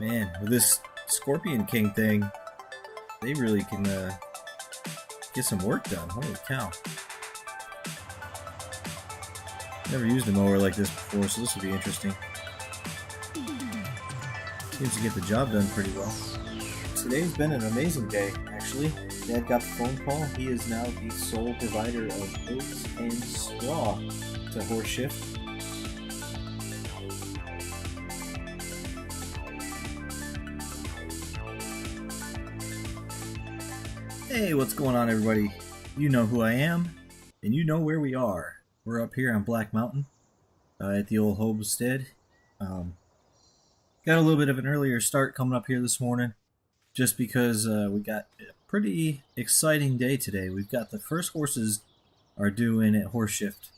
Man, with this Scorpion King thing, they really can get some work done. Holy cow. Never used a mower like this before, so this will be interesting. Seems to get the job done pretty well. Today's been an amazing day, actually. Dad got the phone call. He is now the sole provider of oats and straw to Horse Shift. Hey, what's going on, everybody? You know who I am, and you know where we are. We're up here on Black Mountain at the old homestead. Got a little bit of an earlier start coming up here this morning just because we got a pretty exciting day today. We've got the first horses are due in at Horse Shift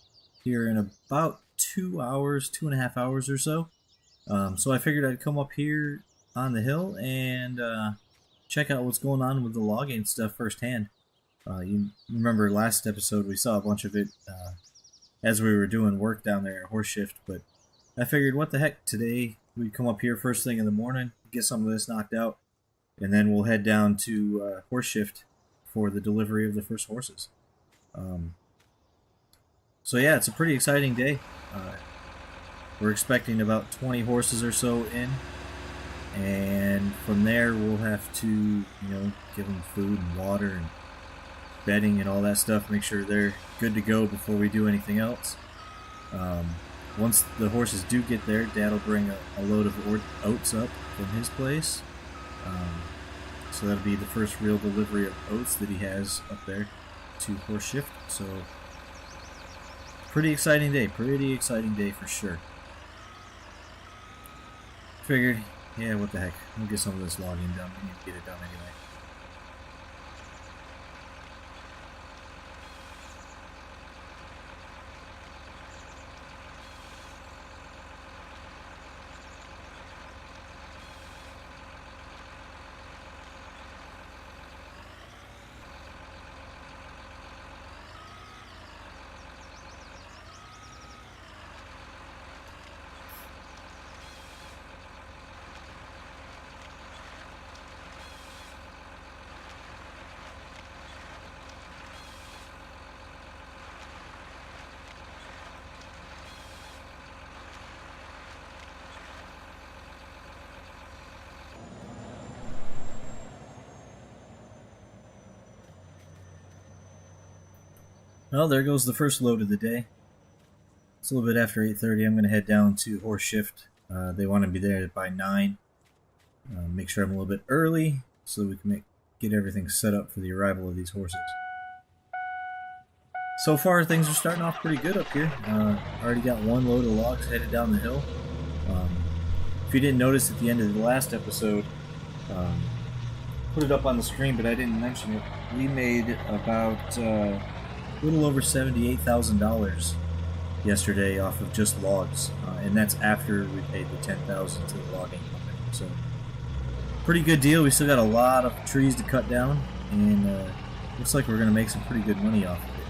here in about 2 hours, 2.5 hours or so. So I figured I'd come up here on the hill and check out what's going on with the logging stuff firsthand. You remember last episode we saw a bunch of it as we were doing work down there at Horse Shift, but I figured what the heck, today we'd come up here first thing in the morning, get some of this knocked out, and then we'll head down to Horse Shift for the delivery of the first horses. So yeah, it's a pretty exciting day. We're expecting about 20 horses or so in, and from there we'll have to, give them food and water and bedding and all that stuff, make sure they're good to go before we do anything else. Once the horses do get there, Dad will bring a load of oats up from his place. So that'll be the first real delivery of oats that he has up there to Horse Shift. So pretty exciting day for sure. Figured, yeah, what the heck, we'll get some of this logging done. We need to get it done anyway. Well, there goes the first load of the day. It's a little bit after 8:30. I'm going to head down to Horse Shift. They want to be there by 9. Make sure I'm a little bit early so we can get everything set up for the arrival of these horses. So far, things are starting off pretty good up here. Already got one load of logs headed down the hill. If you didn't notice at the end of the last episode, put it up on the screen, but I didn't mention it. We made about a little over $78,000 yesterday off of just logs, and that's after we paid the $10,000 to the logging company. So, pretty good deal. We still got a lot of trees to cut down, and looks like we're going to make some pretty good money off of it.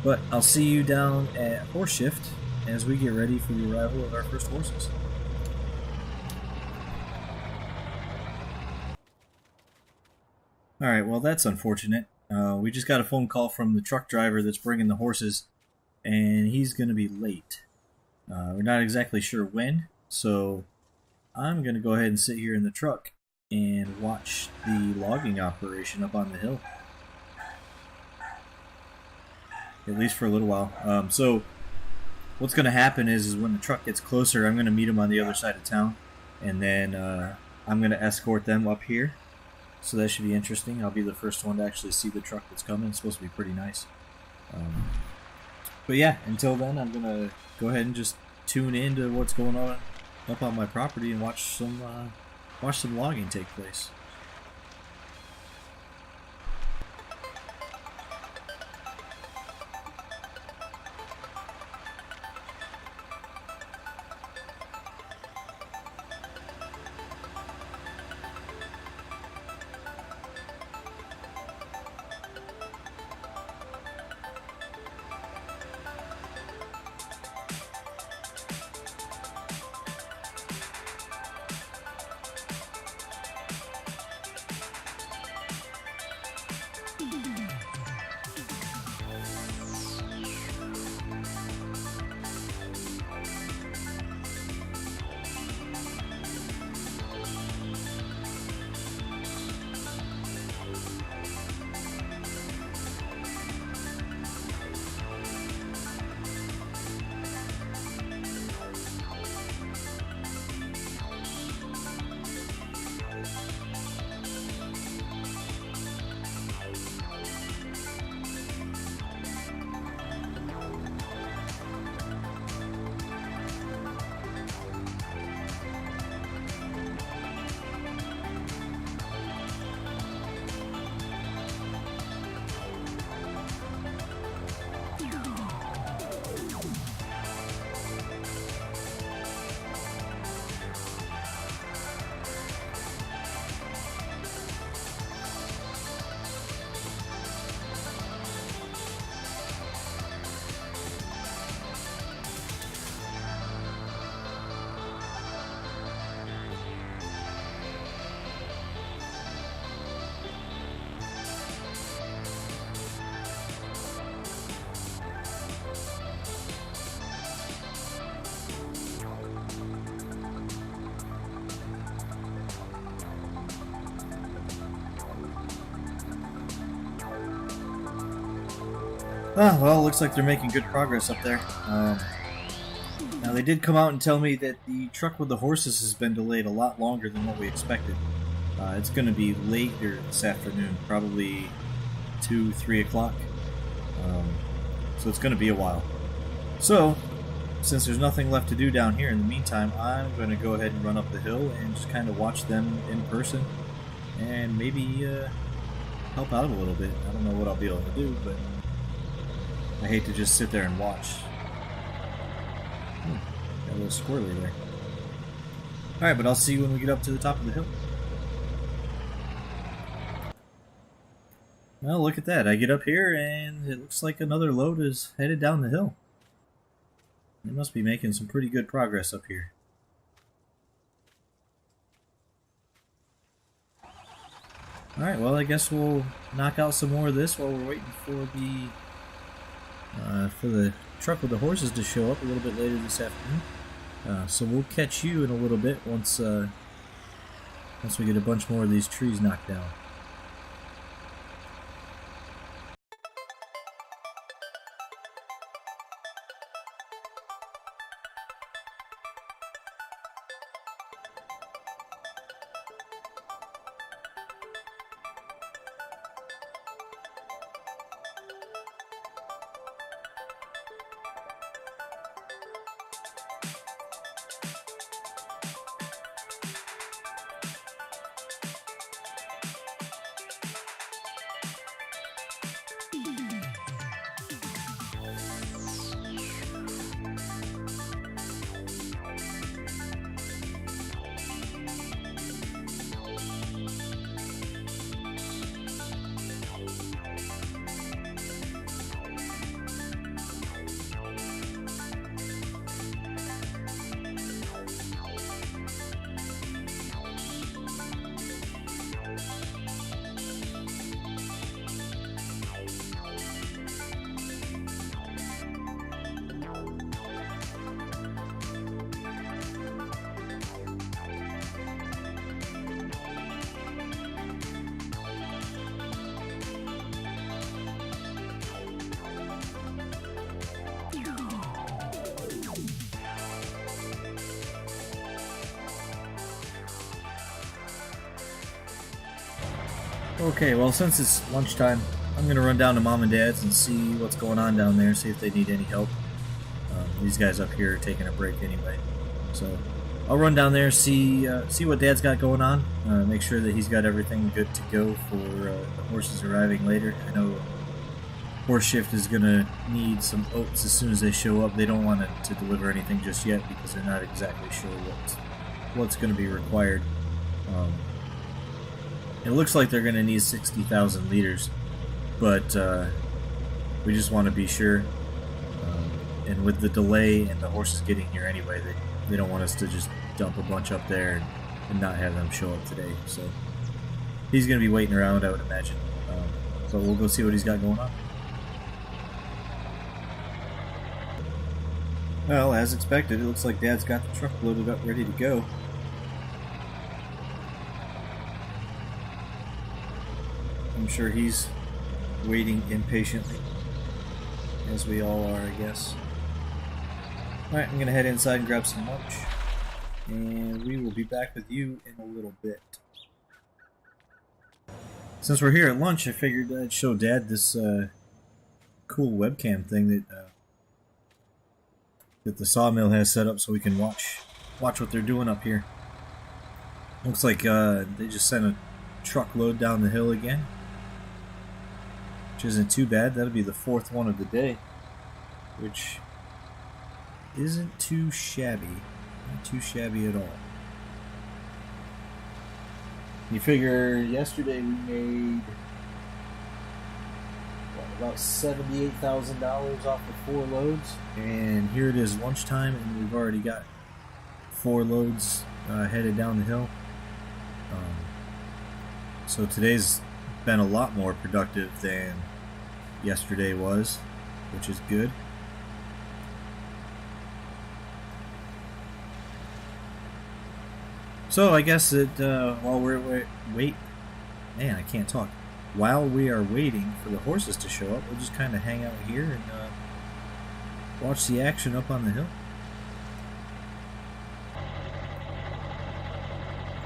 But I'll see you down at Horse Shift as we get ready for the arrival of our first horses. Alright, well that's unfortunate. We just got a phone call from the truck driver that's bringing the horses, and he's going to be late. We're not exactly sure when, so I'm going to go ahead and sit here in the truck and watch the logging operation up on the hill. At least for a little while. So what's going to happen is when the truck gets closer, I'm going to meet them on the other side of town, and then I'm going to escort them up here. So that should be interesting. I'll be the first one to actually see the truck that's coming. It's supposed to be pretty nice. But yeah, until then, I'm going to go ahead and just tune in to what's going on up on my property and watch some logging take place. Oh, well, looks like they're making good progress up there. Now, they did come out and tell me that the truck with the horses has been delayed a lot longer than what we expected. It's going to be later this afternoon, probably 2, 3 o'clock. So it's going to be a while. So, since there's nothing left to do down here in the meantime, I'm going to go ahead and run up the hill and just kind of watch them in person and maybe help out a little bit. I don't know what I'll be able to do, but I hate to just sit there and watch. Got a little squirrely there. Alright, but I'll see you when we get up to the top of the hill. Well, look at that. I get up here and it looks like another load is headed down the hill. They must be making some pretty good progress up here. Alright, well, I guess we'll knock out some more of this while we're waiting for the truck with the horses to show up a little bit later this afternoon. So we'll catch you in a little bit once we get a bunch more of these trees knocked down. Okay, well, since it's lunchtime, I'm going to run down to Mom and Dad's and see what's going on down there, see if they need any help. These guys up here are taking a break anyway. So I'll run down there, see what Dad's got going on, make sure that he's got everything good to go for the horses arriving later. I know horse shift is going to need some oats as soon as they show up. They don't want to deliver anything just yet because they're not exactly sure what's going to be required. It looks like they're going to need 60,000 liters, but we just want to be sure. And with the delay and the horses getting here anyway, they don't want us to just dump a bunch up there and not have them show up today. So he's going to be waiting around, I would imagine. So we'll go see what he's got going on. Well, as expected, it looks like Dad's got the truck loaded up, ready to go. I'm sure he's waiting impatiently, as we all are, I guess. Alright, I'm going to head inside and grab some lunch, and we will be back with you in a little bit. Since we're here at lunch, I figured I'd show Dad this cool webcam thing that the sawmill has set up so we can watch what they're doing up here. Looks like they just sent a truckload down the hill again, which isn't too bad. That'll be the 4th one of the day, which isn't too shabby. Not too shabby at all. You figure yesterday we made about $78,000 off of 4 loads, and here it is lunchtime and we've already got 4 loads headed down the hill. So today's been a lot more productive than yesterday was, which is good. So I guess that while we're man, I can't talk. while we are waiting for the horses to show up, we'll just kind of hang out here and watch the action up on the hill.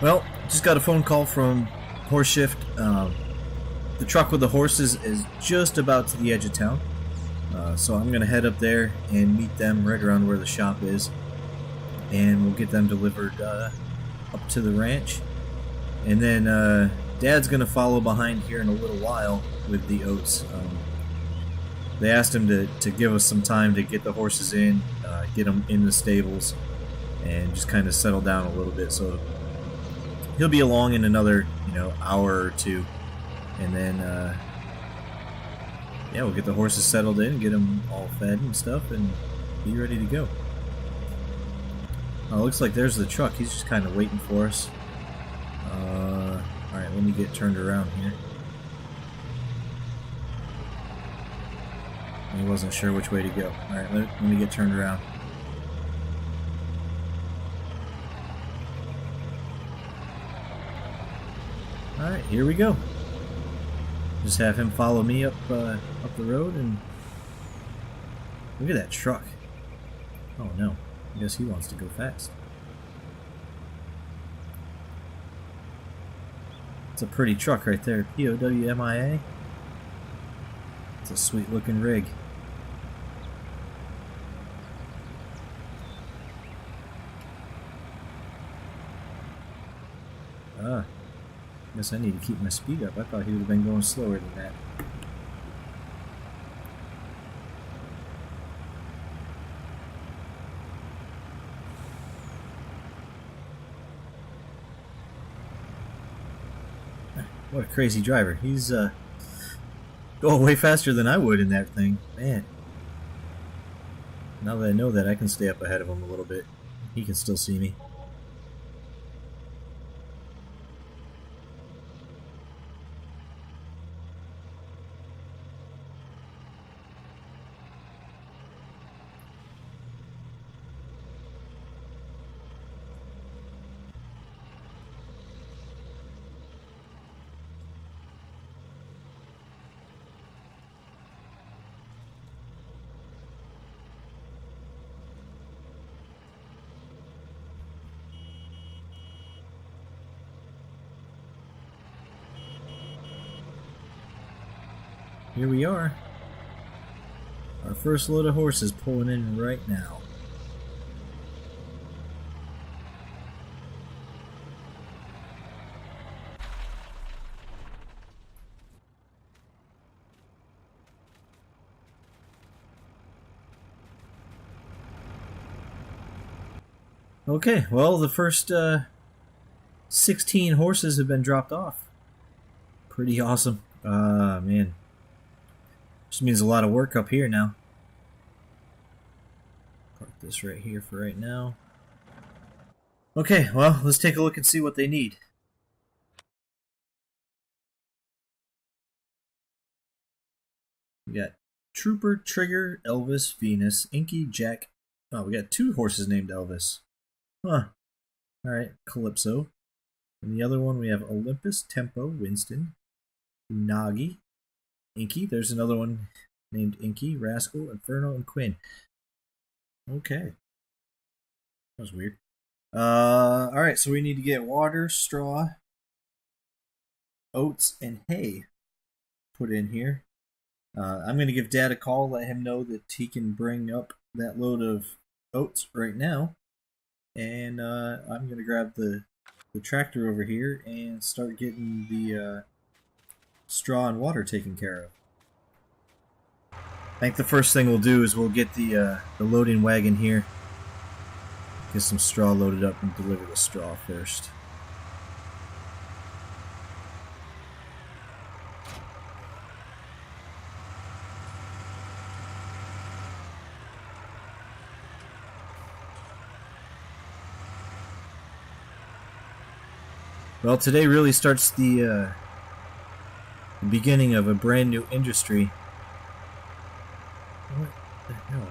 Well, just got a phone call from Horse Shift. The truck with the horses is just about to the edge of town. So I'm going to head up there and meet them right around where the shop is. And we'll get them delivered up to the ranch. And then Dad's going to follow behind here in a little while with the oats. They asked him to give us some time to get the horses in, get them in the stables, and just kind of settle down a little bit. So he'll be along in another, hour or two. And then, yeah, we'll get the horses settled in, get them all fed and stuff, and be ready to go. Looks like there's the truck. He's just kind of waiting for us. Alright, let me get turned around here. He wasn't sure which way to go. Alright, let me get turned around. Alright, here we go. Just have him follow me up the road, and look at that truck. Oh no, I guess he wants to go fast. It's a pretty truck right there, POWMIA. It's a sweet looking rig. Guess I need to keep my speed up. I thought he would have been going slower than that. What a crazy driver. He's going way faster than I would in that thing. Man. Now that I know that, I can stay up ahead of him a little bit. He can still see me. Here we are. Our first load of horses pulling in right now. Okay, well, the first 16 horses have been dropped off. Pretty awesome. Man. Just means a lot of work up here now. Park this right here for right now. Okay, well, let's take a look and see what they need. We got Trooper, Trigger, Elvis, Venus, Inky, Jack. Oh, we got 2 horses named Elvis. Huh. Alright, Calypso. And the other one we have Olympus, Tempo, Winston, Unagi, Inky. There's another one named Inky, Rascal, Inferno, and Quinn. Okay. That was weird. Alright, so we need to get water, straw, oats, and hay put in here. I'm going to give Dad a call, let him know that he can bring up that load of oats right now. And I'm going to grab the tractor over here and start getting the straw and water taken care of. I think the first thing we'll do is we'll get the loading wagon here. Get some straw loaded up and deliver the straw first. Well, today really starts the beginning of a brand new industry. What the hell?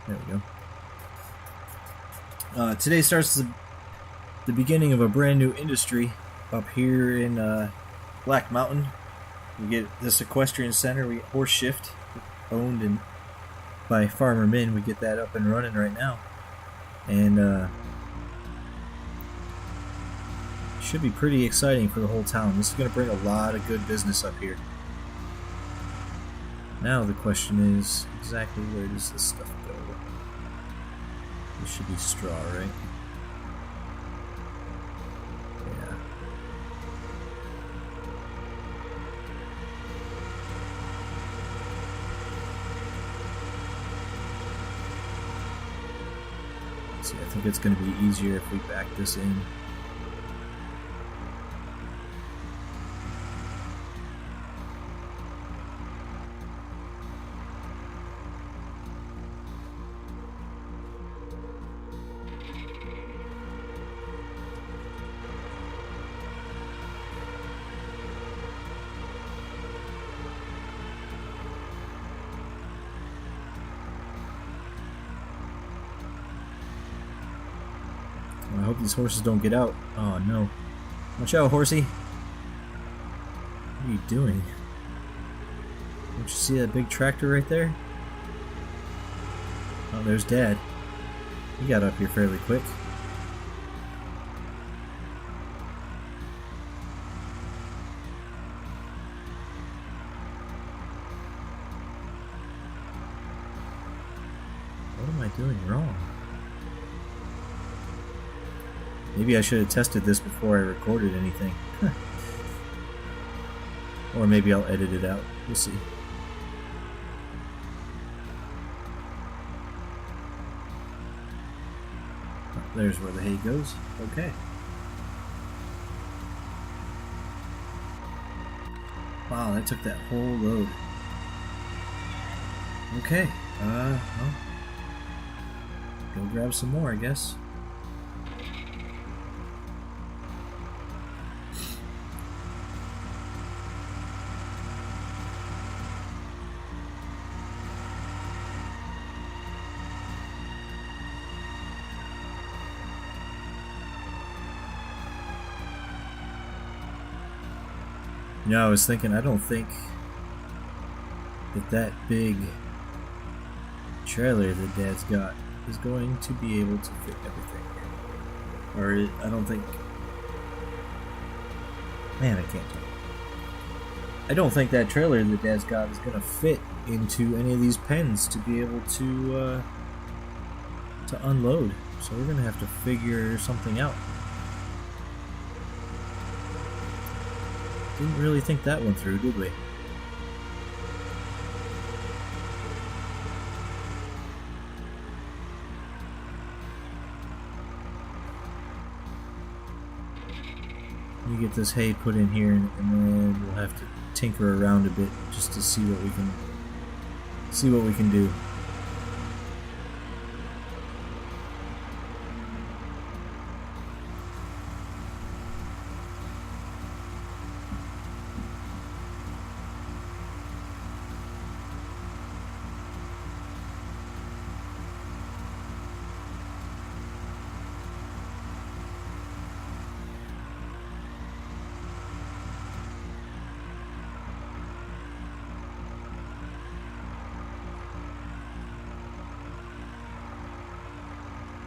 There we go. Today starts the beginning of a brand new industry up here in Black Mountain. We get this equestrian center. We get Horse Shift, owned by Farmer Minn. We get that up and running right now, and should be pretty exciting for the whole town. This is going to bring a lot of good business up here. Now the question is, exactly where does this stuff go? This should be straw, right? Yeah. Let's see, I think it's going to be easier if we back this in. I hope these horses don't get out. Oh no. Watch out, horsey. What are you doing? Don't you see that big tractor right there? Oh, there's Dad. He got up here fairly quick. What am I doing wrong? Maybe I should have tested this before I recorded anything. Or maybe I'll edit it out. We'll see. Oh, there's where the hay goes. Okay. Wow, that took that whole load. Okay. Well, go grab some more, I guess. You know, I was thinking, I don't think that big trailer that Dad's got is going to be able to fit everything. Or, I don't think... Man, I can't talk. I don't think that trailer that Dad's got is going to fit into any of these pens to be able to unload. So we're going to have to figure something out. Didn't really think that one through, did we? You get this hay put in here, and then we'll have to tinker around a bit just to see what we can do.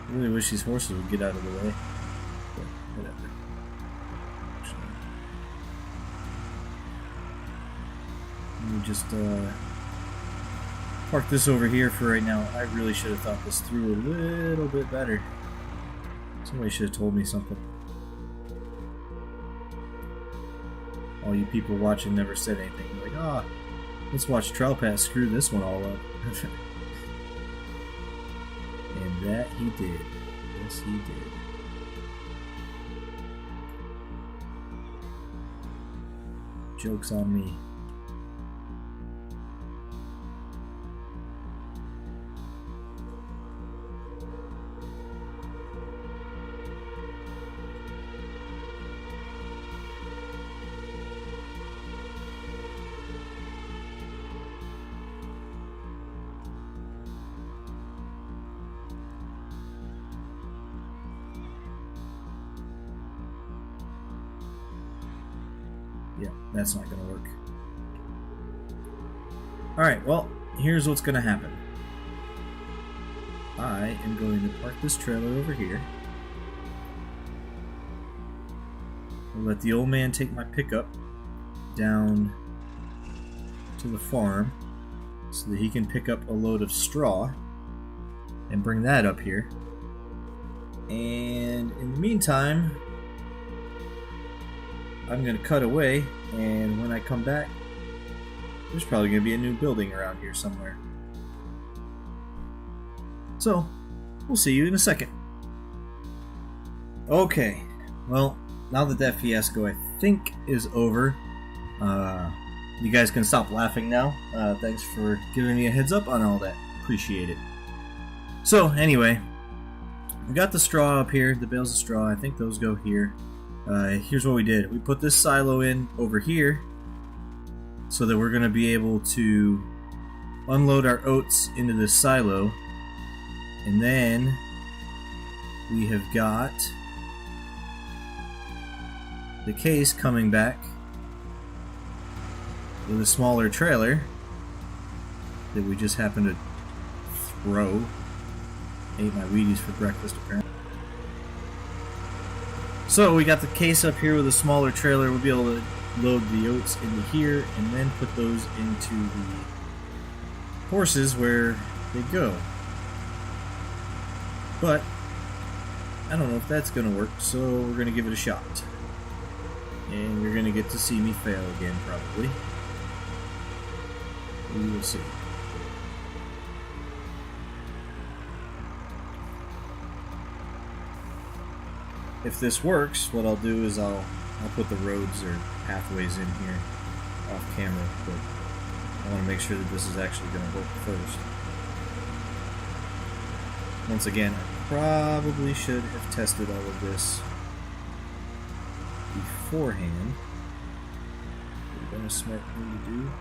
I really wish these horses would get out of the way. But whatever. Let me just park this over here for right now. I really should have thought this through a little bit better. Somebody should have told me something. All you people watching never said anything. Like, ah, oh, let's watch Troutpat screw this one all up. And that he did. Yes, he did. Joke's on me. that's not going to work. Alright, well, here's what's going to happen. I am going to park this trailer over here. I'll let the old man take my pickup down to the farm so that he can pick up a load of straw and bring that up here. And in the meantime, I'm going to cut away, and when I come back, there's probably going to be a new building around here somewhere. So, we'll see you in a second. Okay, well, now that that fiasco, I think, is over, you guys can stop laughing now. Thanks for giving me a heads up on all that. Appreciate it. So, anyway, we got the straw up here, the bales of straw. I think those go here. Here's what we did. We put this silo in over here so that we're going to be able to unload our oats into this silo. And then we have got the case coming back with a smaller trailer that we just happened to throw. Ate my Wheaties for breakfast, apparently. So we got the case up here with a smaller trailer. We'll be able to load the oats into here and then put those into the horses where they go. But I don't know if that's going to work, so we're going to give it a shot. And you're going to get to see me fail again, probably. We will see. If this works, what I'll do is I'll put the roads or pathways in here off camera, but I want to make sure that this is actually going to work first. Once again, I probably should have tested all of this beforehand. Would have been a smart thing to do.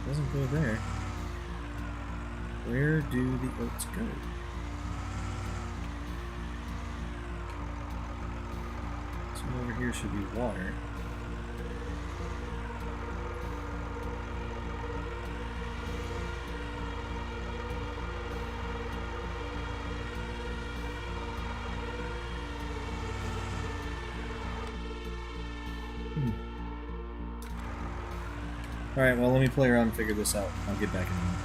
Doesn't go there. Where do the oats go? So over here should be water. Alright, well, let me play around and figure this out. I'll get back in a minute.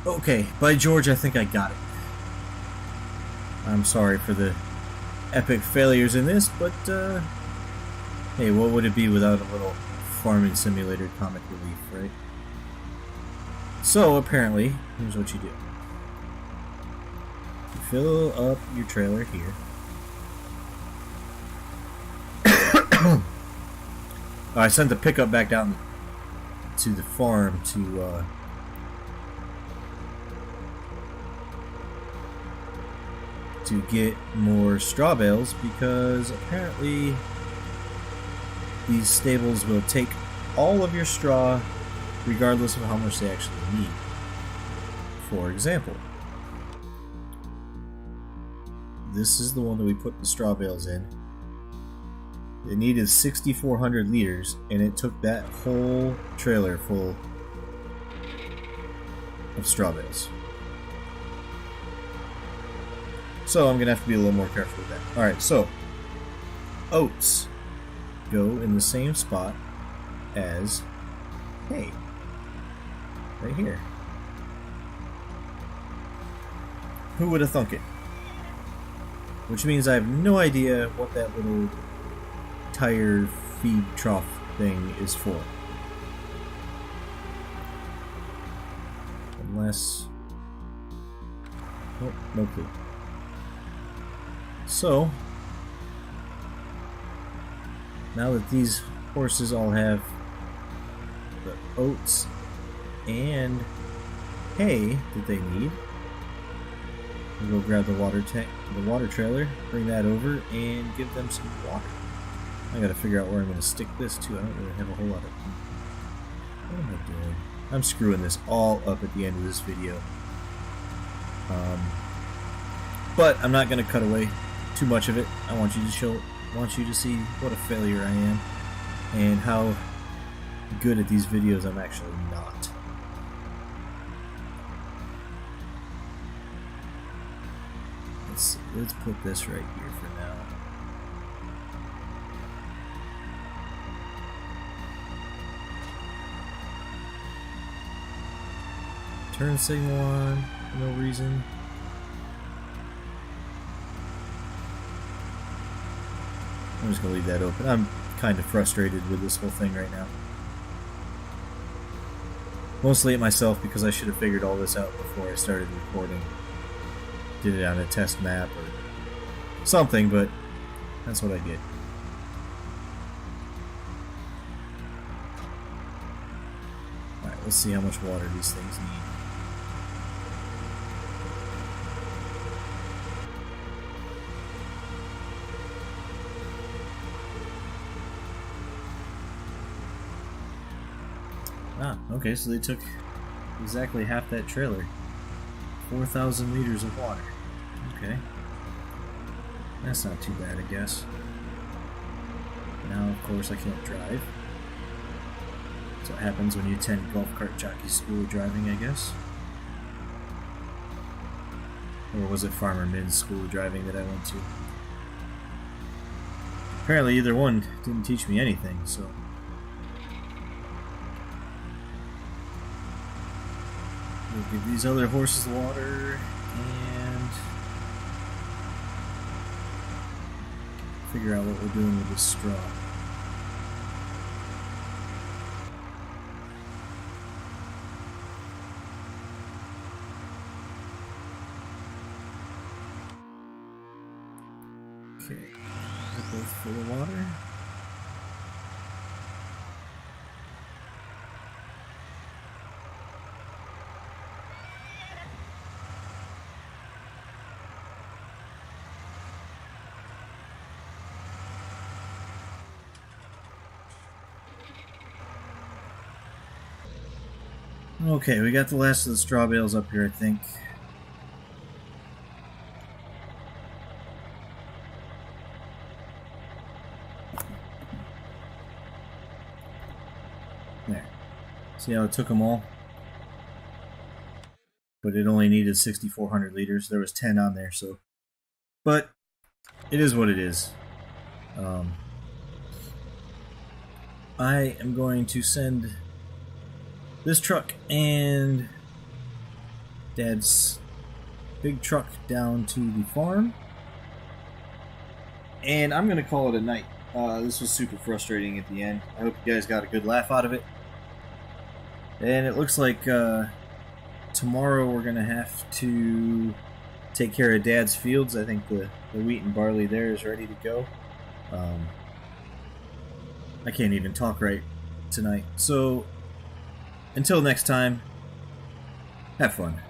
Okay, by George, I think I got it. I'm sorry for the epic failures in this, but hey, what would it be without a little farming simulator comic relief, right? So apparently, here's what you do. You fill up your trailer here. I sent the pickup back down to the farm to get more straw bales, because apparently these stables will take all of your straw regardless of how much they actually need. For example, this is the one that we put the straw bales in. It needed 6,400 liters, and it took that whole trailer full of straw bales. So I'm going to have to be a little more careful with that. Alright, so oats go in the same spot as hay. Right here. Who would have thunk it? Which means I have no idea what that little tire feed trough thing is for. Unless... oh, no clue. So, now that these horses all have the oats and hay that they need, we'll go grab the water tank, the water trailer, bring that over, and give them some water. I gotta figure out where I'm gonna stick this to. I don't really have a whole lot of... what am I doing? I'm screwing this all up at the end of this video. But I'm not gonna cut away too much of it. I want you to see what a failure I am and how good at these videos I'm actually not. Let's put this right here for now. Turn signal on for no reason. I'm just gonna leave that open. I'm kind of frustrated with this whole thing right now. Mostly at myself, because I should have figured all this out before I started recording. Did it on a test map or something, but that's what I did. Alright, let's see how much water these things need. Ah, okay, so they took exactly half that trailer. 4,000 liters of water. Okay. That's not too bad, I guess. Now, of course, I can't drive. That's what happens when you attend Golfcart Jockey School of Driving, I guess. Or was it Farmer Minn's School of Driving that I went to? Apparently either one didn't teach me anything, so... we'll give these other horses water and figure out what we're doing with this straw. Okay, they're both full of water. Okay, we got the last of the straw bales up here, I think. There. See how it took them all? But it only needed 6,400 liters. There was 10 on there, so... but it is what it is. I am going to send this truck and Dad's big truck down to the farm. And I'm going to call it a night. This was super frustrating at the end. I hope you guys got a good laugh out of it. And it looks like tomorrow we're going to have to take care of Dad's fields. I think the wheat and barley there is ready to go. I can't even talk right tonight. So, until next time, have fun.